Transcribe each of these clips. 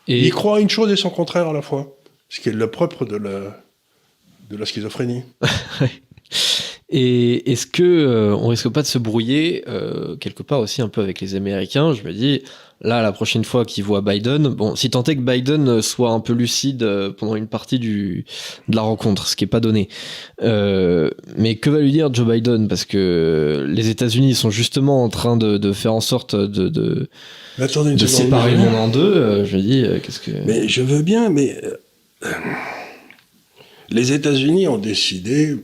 Il croit à une chose et son contraire à la fois, ce qui est le propre de la schizophrénie. Et est-ce que on risque pas de se brouiller quelque part aussi un peu avec les Américains? Je me dis, là, la prochaine fois qu'ils voient Biden, bon, si tant est que Biden soit un peu lucide pendant une partie de la rencontre, ce qui est pas donné. Mais que va lui dire Joe Biden? Parce que les États-Unis sont justement en train de faire en sorte de séparer le monde en deux. Je me dis, qu'est-ce que... Mais je veux bien, mais les États-Unis ont décidé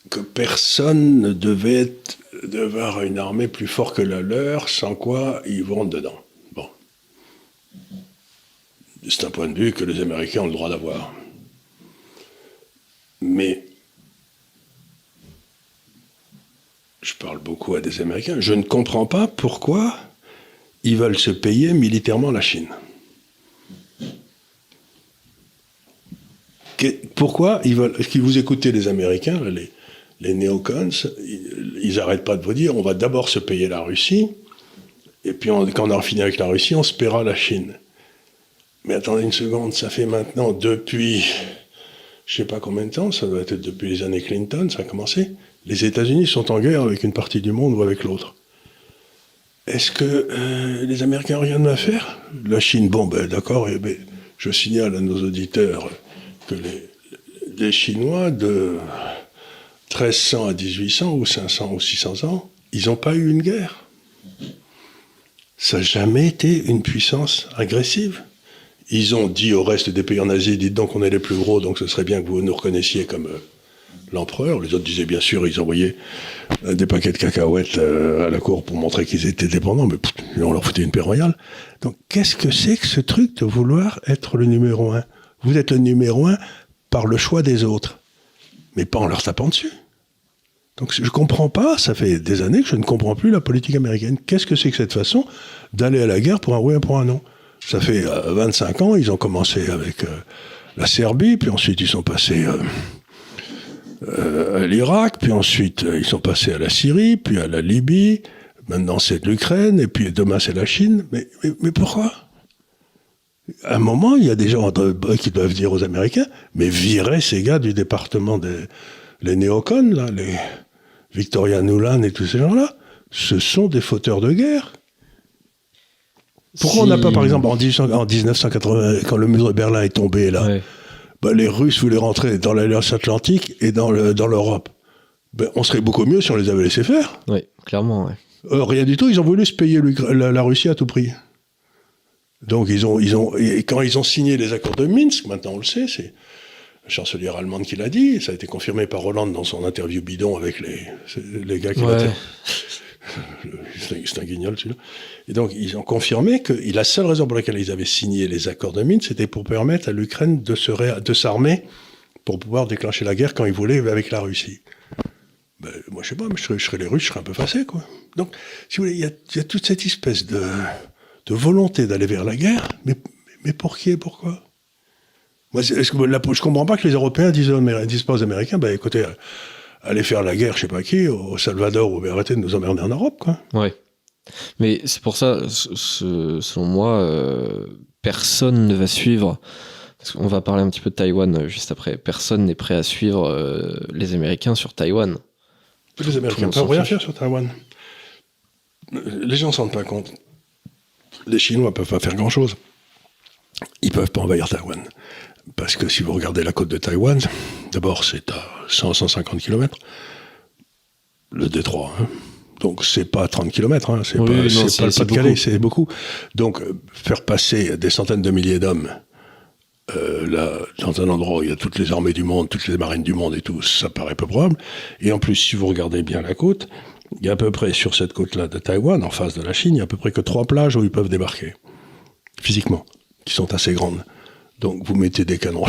que personne ne devait avoir une armée plus forte que la leur, sans quoi ils vont dedans. Bon. C'est un point de vue que les Américains ont le droit d'avoir. Mais je parle beaucoup à des Américains, je ne comprends pas pourquoi ils veulent se payer militairement la Chine. Pourquoi ils veulent... Est-ce que vous écoutez les Américains, les néocons, ils n'arrêtent pas de vous dire on va d'abord se payer la Russie, et puis quand on aura fini avec la Russie, on se paiera la Chine. Mais attendez une seconde, ça fait maintenant depuis, je ne sais pas combien de temps, ça doit être depuis les années Clinton, ça a commencé, les États-Unis sont en guerre avec une partie du monde ou avec l'autre. Est-ce que les Américains n'ont rien à faire? La Chine, bon, ben d'accord, je signale à nos auditeurs que les Chinois de 1300 à 1800 ou 500 ou 600 ans, ils n'ont pas eu une guerre. Ça n'a jamais été une puissance agressive. Ils ont dit au reste des pays en Asie, dites donc on est les plus gros, donc ce serait bien que vous nous reconnaissiez comme l'empereur. Les autres disaient bien sûr, ils envoyaient des paquets de cacahuètes à la cour pour montrer qu'ils étaient dépendants, mais on leur foutait une paix royale. Donc qu'est-ce que c'est que ce truc de vouloir être le numéro un? Vous êtes le numéro un par le choix des autres, mais pas en leur tapant dessus. Donc je ne comprends pas, ça fait des années que je ne comprends plus la politique américaine. Qu'est-ce que c'est que cette façon d'aller à la guerre pour un oui et pour un non? Ça fait 25 ans, ils ont commencé avec la Serbie, puis ensuite ils sont passés à l'Irak, puis ensuite ils sont passés à la Syrie, puis à la Libye, maintenant c'est de l'Ukraine, et puis demain c'est la Chine. Mais pourquoi? À un moment, il y a des gens qui doivent dire aux Américains, mais virez ces gars du département les néocons, là, les Victoria Nuland et tous ces gens-là, ce sont des fauteurs de guerre. Pourquoi on n'a pas, par exemple, en 1980, quand le mur de Berlin est tombé, là, ouais. Les Russes voulaient rentrer dans l'Alliance Atlantique et dans l'Europe. On serait beaucoup mieux si on les avait laissés faire. Oui, clairement, ouais. Rien du tout, ils ont voulu se payer la Russie à tout prix. Donc, quand ils ont signé les accords de Minsk, maintenant on le sait, c'est la chancelière allemande qui l'a dit, ça a été confirmé par Hollande dans son interview bidon avec les gars qui l'ont c'est un guignol celui-là. Et donc ils ont confirmé que la seule raison pour laquelle ils avaient signé les accords de Minsk, c'était pour permettre à l'Ukraine de s'armer pour pouvoir déclencher la guerre quand ils voulaient avec la Russie. Moi je sais pas, mais je serais les Russes, je serais un peu fâché, quoi. Donc, si vous voulez, il y a toute cette espèce de volonté d'aller vers la guerre, mais pour qui et pourquoi? Moi, je comprends pas que les Européens disent pas aux Américains, écoutez, allez faire la guerre, je sais pas qui, au Salvador, ou arrêtez de nous emmerder en Europe, quoi. Ouais. Mais c'est pour ça, selon moi, personne ne va suivre, parce qu'on va parler un petit peu de Taïwan juste après, personne n'est prêt à suivre les Américains sur Taïwan. Les Américains ne peuvent rien faire sur Taïwan. Les gens ne s'en rendent pas compte. Les Chinois ne peuvent pas faire grand-chose. Ils ne peuvent pas envahir Taïwan. Parce que si vous regardez la côte de Taïwan, d'abord c'est à 100-150 km, le détroit. Hein. Donc c'est pas 30 km, hein. C'est pas le Pas-de-Calais, c'est beaucoup. Donc faire passer des centaines de milliers d'hommes là, dans un endroit où il y a toutes les armées du monde, toutes les marines du monde et tout, ça paraît peu probable. Et en plus, si vous regardez bien la côte, il y a à peu près sur cette côte-là de Taïwan, en face de la Chine, il y a à peu près que 3 plages où ils peuvent débarquer, physiquement, qui sont assez grandes. Donc vous mettez des canons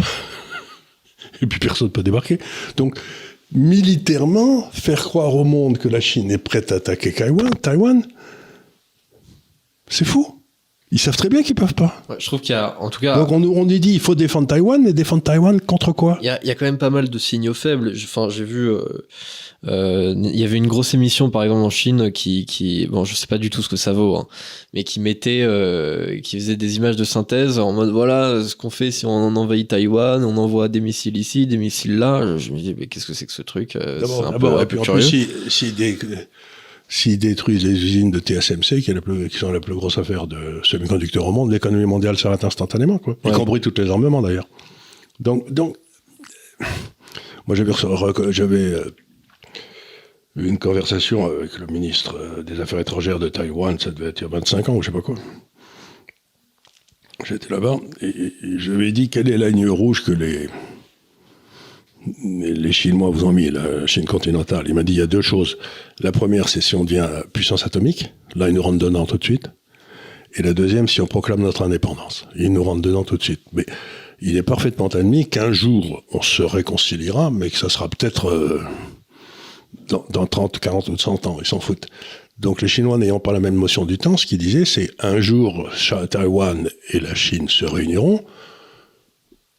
et puis personne ne peut débarquer. Donc militairement, faire croire au monde que la Chine est prête à attaquer Taïwan, c'est fou. Ils savent très bien qu'ils peuvent pas. Ouais, je trouve qu'il y a, en tout cas... Donc on nous dit il faut défendre Taïwan, mais défendre Taïwan contre quoi? Il y a quand même pas mal de signaux faibles. Enfin, j'ai vu... il y avait une grosse émission, par exemple, en Chine bon, je sais pas du tout ce que ça vaut, hein, mais qui faisait des images de synthèse en mode, voilà, ce qu'on fait si on envahit Taïwan, on envoie des missiles ici, des missiles là. Je me dis, mais qu'est-ce que c'est que ce truc? C'est un peu Et puis en curieux. plus, s'ils détruisent les usines de TSMC, qui sont la plus grosse affaire de semi-conducteurs au monde, l'économie mondiale s'arrête instantanément, quoi. Y compris tous les armements, d'ailleurs. Donc, moi, j'avais eu une conversation avec le ministre des Affaires étrangères de Taïwan, ça devait être il y a 25 ans, ou je sais pas quoi. J'étais là-bas, et je lui ai dit quelle est la ligne rouge que les Chinois vous ont mis, la Chine continentale. Il m'a dit il y a deux choses. La première, c'est si on devient puissance atomique. Là, ils nous rentrent dedans tout de suite. Et la deuxième, si on proclame notre indépendance. Ils nous rentrent dedans tout de suite. Mais il est parfaitement admis qu'un jour, on se réconciliera, mais que ça sera peut-être dans 30, 40 ou 100 ans. Ils s'en foutent. Donc les Chinois n'ayant pas la même notion du temps, ce qu'ils disaient, c'est un jour, Taïwan et la Chine se réuniront,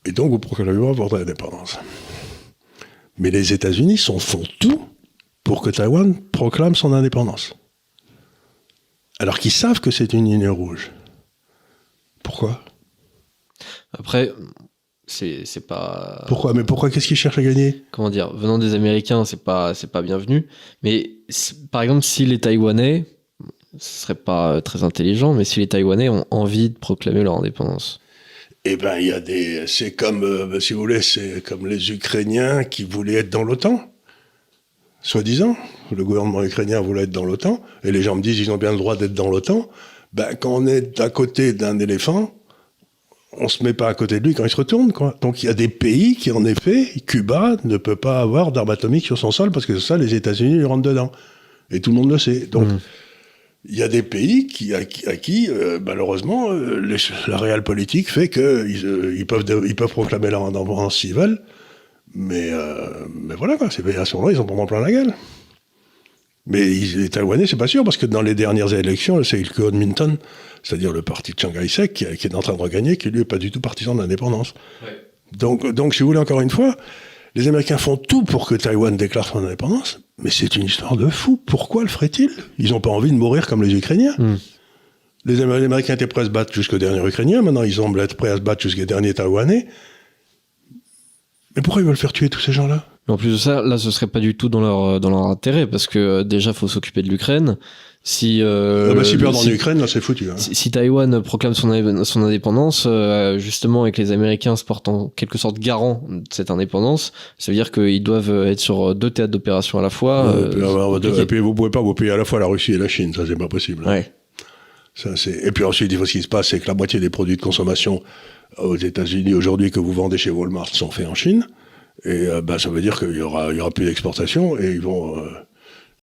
et donc vous proclamerez votre indépendance. Mais les États-Unis font tout pour que Taïwan proclame son indépendance. Alors qu'ils savent que c'est une ligne rouge. Pourquoi? Après, c'est pas... Pourquoi? Mais pourquoi? Qu'est-ce qu'ils cherchent à gagner? Comment dire? Venant des Américains, c'est pas bienvenu. Mais par exemple, si les Taïwanais, ce serait pas très intelligent, mais si les Taïwanais ont envie de proclamer leur indépendance... Eh ben, c'est comme, si vous voulez, c'est comme les Ukrainiens qui voulaient être dans l'OTAN. Soi-disant. Le gouvernement ukrainien voulait être dans l'OTAN. Et les gens me disent, ils ont bien le droit d'être dans l'OTAN. Ben, quand on est à côté d'un éléphant, on se met pas à côté de lui quand il se retourne, quoi. Donc, il y a des pays qui, en effet, Cuba ne peut pas avoir d'armes atomiques sur son sol parce que ça, les États-Unis lui rentrent dedans. Et tout le monde le sait. Donc, il y a des pays à qui malheureusement, la réelle politique fait qu'ils peuvent proclamer leur indépendance s'ils veulent, mais voilà, quoi, ces pays à ce moment-là, ils ont vraiment plein la gueule. Mais les Taïwanais, c'est pas sûr, parce que dans les dernières élections, c'est le Kuomintang, c'est-à-dire le parti de Chiang Kai-shek, qui est en train de regagner, qui lui est pas du tout partisan de l'indépendance. Ouais. Donc, si vous voulez, encore une fois, les Américains font tout pour que Taïwan déclare son indépendance, mais c'est une histoire de fou. Pourquoi le feraient-ils? Ils n'ont pas envie de mourir comme les Ukrainiens. Les Américains étaient prêts à se battre jusqu'au dernier Ukrainien, maintenant ils semblent être prêts à se battre jusqu'au dernier Taïwanais. Mais pourquoi ils veulent faire tuer tous ces gens-là? En plus de ça, là, ce serait pas du tout dans leur intérêt, parce que déjà, faut s'occuper de l'Ukraine. Si perdent en Ukraine, là, c'est foutu. Hein. Si Taïwan proclame son indépendance, justement, et que les Américains se portent en quelque sorte garant de cette indépendance, ça veut dire qu'ils doivent être sur deux théâtres d'opération à la fois. Et puis vous pouvez pas vous payer à la fois la Russie et la Chine, ça c'est pas possible. Hein. Ouais. Et puis ensuite, ce qui se passe, c'est que la moitié des produits de consommation aux États-Unis aujourd'hui que vous vendez chez Walmart sont faits en Chine. Et ça veut dire qu'il y aura plus d'exportation et ils vont